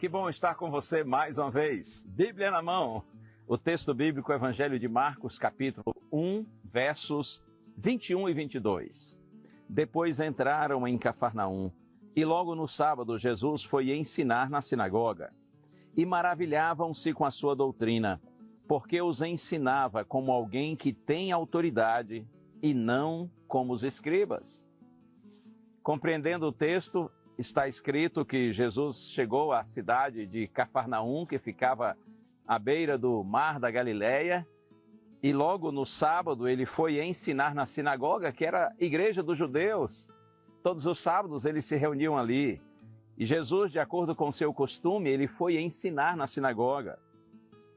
Que bom estar com você mais uma vez. Bíblia na mão. O texto bíblico, Evangelho de Marcos, capítulo 1, versos 21 e 22. Depois entraram em Cafarnaum, e logo no sábado Jesus foi ensinar na sinagoga. E maravilhavam-se com a sua doutrina, porque os ensinava como alguém que tem autoridade e não como os escribas. Compreendendo o texto, está escrito que Jesus chegou à cidade de Cafarnaum, que ficava à beira do mar da Galileia, e logo no sábado ele foi ensinar na sinagoga, que era a igreja dos judeus. Todos os sábados eles se reuniam ali. E Jesus, de acordo com seu costume, ele foi ensinar na sinagoga.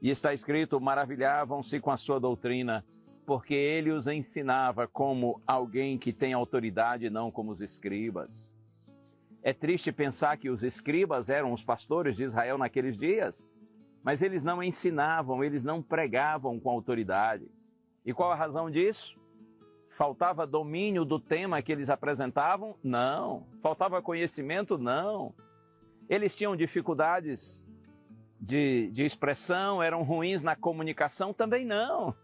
E está escrito, maravilhavam-se com a sua doutrina, porque ele os ensinava como alguém que tem autoridade, não como os escribas. É triste pensar que os escribas eram os pastores de Israel naqueles dias, mas eles não ensinavam, eles não pregavam com autoridade. E qual a razão disso? Faltava domínio do tema que eles apresentavam? Não. Faltava conhecimento? Não. Eles tinham dificuldades de expressão, eram ruins na comunicação? Também não.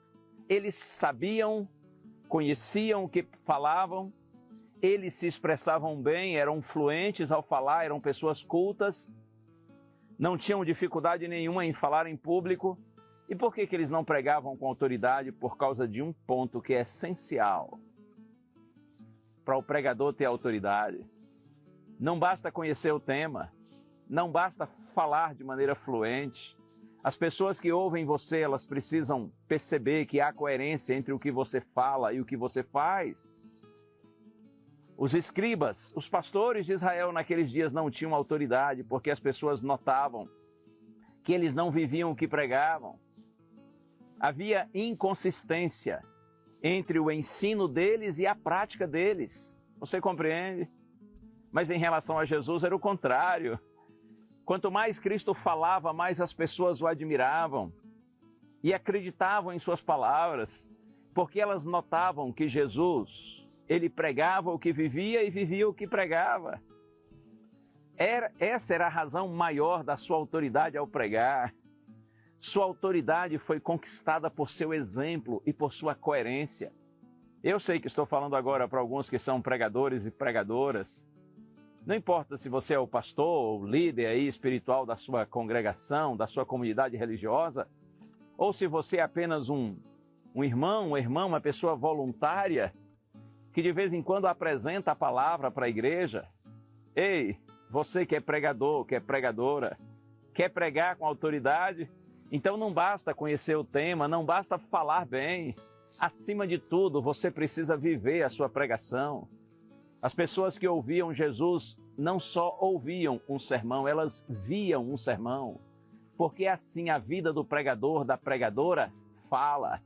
Eles sabiam, conheciam o que falavam, eles se expressavam bem, eram fluentes ao falar, eram pessoas cultas, não tinham dificuldade nenhuma em falar em público. E por que eles não pregavam com autoridade? Por causa de um ponto que é essencial para o pregador ter autoridade. Não basta conhecer o tema, não basta falar de maneira fluente. As pessoas que ouvem você, elas precisam perceber que há coerência entre o que você fala e o que você faz. Os escribas, os pastores de Israel naqueles dias não tinham autoridade, porque as pessoas notavam que eles não viviam o que pregavam. Havia inconsistência entre o ensino deles e a prática deles. Você compreende? Mas em relação a Jesus era o contrário. Quanto mais Cristo falava, mais as pessoas o admiravam e acreditavam em suas palavras, porque elas notavam que Jesus, ele pregava o que vivia e vivia o que pregava. Essa era a razão maior da sua autoridade ao pregar. Sua autoridade foi conquistada por seu exemplo e por sua coerência. Eu sei que estou falando agora para alguns que são pregadores e pregadoras. Não importa se você é o pastor, o líder aí espiritual da sua congregação, da sua comunidade religiosa, ou se você é apenas um irmão, uma irmã, uma pessoa voluntária, que de vez em quando apresenta a palavra para a igreja. Ei, você que é pregador, que é pregadora, quer pregar com autoridade? Então não basta conhecer o tema, não basta falar bem. Acima de tudo, você precisa viver a sua pregação. As pessoas que ouviam Jesus não só ouviam um sermão, elas viam um sermão. Porque assim a vida do pregador, da pregadora, fala.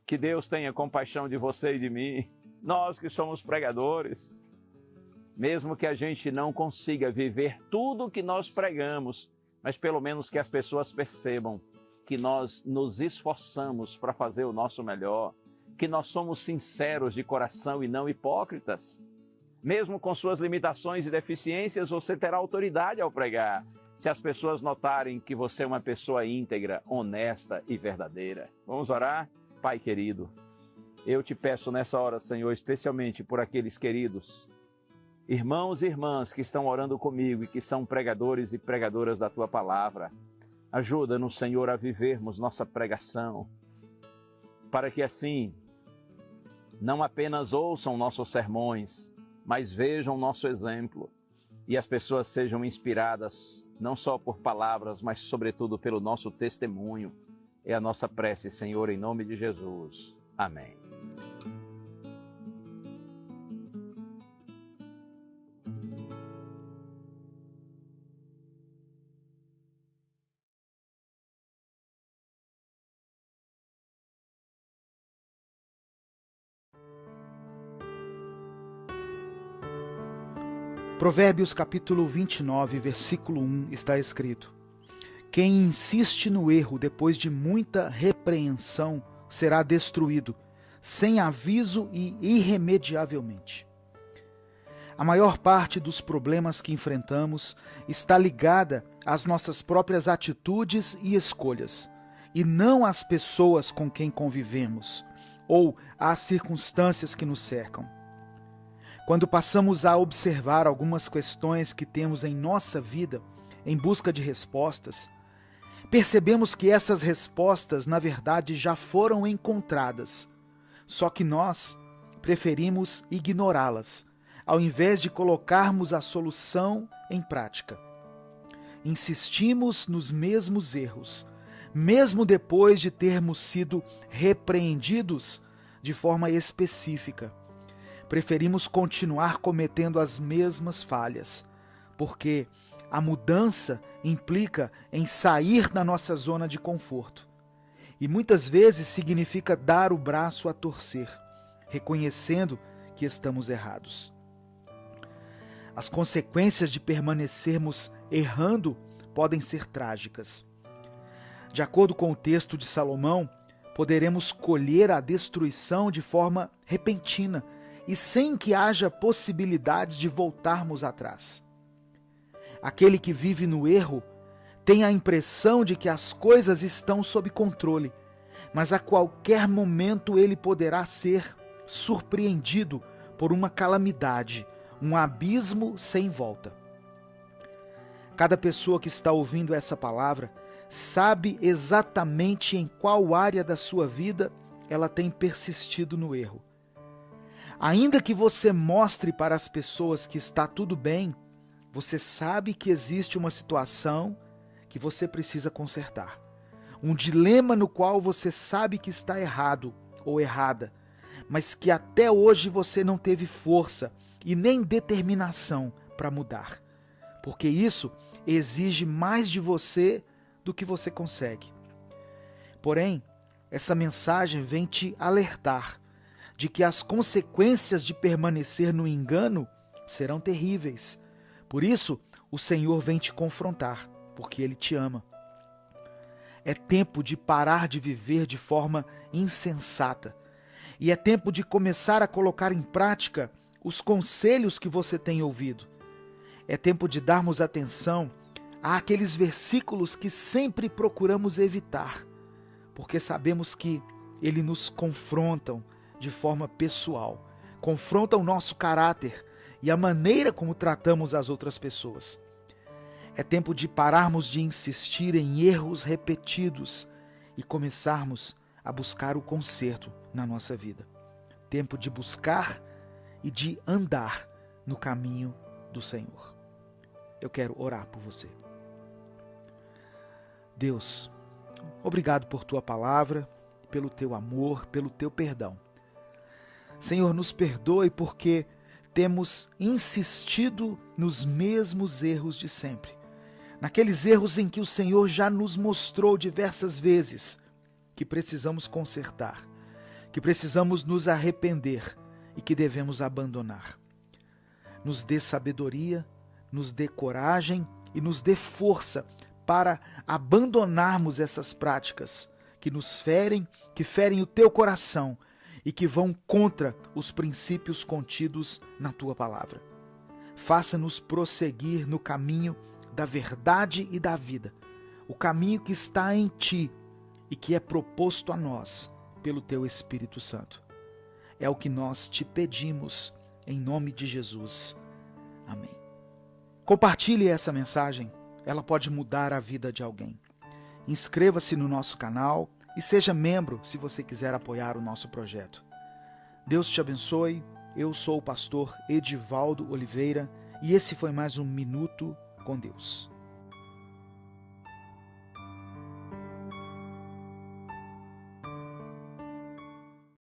Que Deus tenha compaixão de você e de mim, nós que somos pregadores. Mesmo que a gente não consiga viver tudo o que nós pregamos, mas pelo menos que as pessoas percebam que nós nos esforçamos para fazer o nosso melhor, que nós somos sinceros de coração e não hipócritas. Mesmo com suas limitações e deficiências, você terá autoridade ao pregar, se as pessoas notarem que você é uma pessoa íntegra, honesta e verdadeira. Vamos orar? Pai querido, eu te peço nessa hora, Senhor, especialmente por aqueles queridos, irmãos e irmãs que estão orando comigo e que são pregadores e pregadoras da Tua Palavra. Ajuda-nos, Senhor, a vivermos nossa pregação, para que assim não apenas ouçam nossos sermões, mas vejam nosso exemplo e as pessoas sejam inspiradas não só por palavras, mas sobretudo pelo nosso testemunho. É a nossa prece, Senhor, em nome de Jesus. Amém. Provérbios capítulo 29, versículo 1 está escrito: Quem insiste no erro depois de muita repreensão será destruído, sem aviso e irremediavelmente. A maior parte dos problemas que enfrentamos está ligada às nossas próprias atitudes e escolhas, e não às pessoas com quem convivemos, ou às circunstâncias que nos cercam. Quando passamos a observar algumas questões que temos em nossa vida em busca de respostas, percebemos que essas respostas, na verdade, já foram encontradas, só que nós preferimos ignorá-las, ao invés de colocarmos a solução em prática. Insistimos nos mesmos erros, mesmo depois de termos sido repreendidos de forma específica. Preferimos continuar cometendo as mesmas falhas, porque a mudança implica em sair da nossa zona de conforto. E muitas vezes significa dar o braço a torcer, reconhecendo que estamos errados. As consequências de permanecermos errando podem ser trágicas. De acordo com o texto de Salomão, poderemos colher a destruição de forma repentina e sem que haja possibilidades de voltarmos atrás. Aquele que vive no erro tem a impressão de que as coisas estão sob controle, mas a qualquer momento ele poderá ser surpreendido por uma calamidade, um abismo sem volta. Cada pessoa que está ouvindo essa palavra sabe exatamente em qual área da sua vida ela tem persistido no erro. Ainda que você mostre para as pessoas que está tudo bem, você sabe que existe uma situação que você precisa consertar. Um dilema no qual você sabe que está errado ou errada, mas que até hoje você não teve força e nem determinação para mudar. Porque isso exige mais de você do que você consegue. Porém, essa mensagem vem te alertar de que as consequências de permanecer no engano serão terríveis. Por isso, o Senhor vem te confrontar, porque Ele te ama. É tempo de parar de viver de forma insensata. E é tempo de começar a colocar em prática os conselhos que você tem ouvido. É tempo de darmos atenção àqueles versículos que sempre procuramos evitar, porque sabemos que eles nos confrontam de forma pessoal, confrontam o nosso caráter e a maneira como tratamos as outras pessoas. É tempo de pararmos de insistir em erros repetidos e começarmos a buscar o conserto na nossa vida. Tempo de buscar e de andar no caminho do Senhor. Eu quero orar por você. Deus, obrigado por tua palavra, pelo teu amor, pelo teu perdão. Senhor, nos perdoe porque temos insistido nos mesmos erros de sempre. Naqueles erros em que o Senhor já nos mostrou diversas vezes que precisamos consertar, que precisamos nos arrepender e que devemos abandonar. Nos dê sabedoria, nos dê coragem e nos dê força para abandonarmos essas práticas que nos ferem, que ferem o teu coração e que vão contra os princípios contidos na tua palavra. Faça-nos prosseguir no caminho da verdade e da vida, o caminho que está em ti e que é proposto a nós pelo teu Espírito Santo. É o que nós te pedimos em nome de Jesus. Amém. Compartilhe essa mensagem, ela pode mudar a vida de alguém. Inscreva-se no nosso canal e seja membro se você quiser apoiar o nosso projeto. Deus te abençoe. Eu sou o pastor Edivaldo Oliveira e esse foi mais um Minuto com Deus.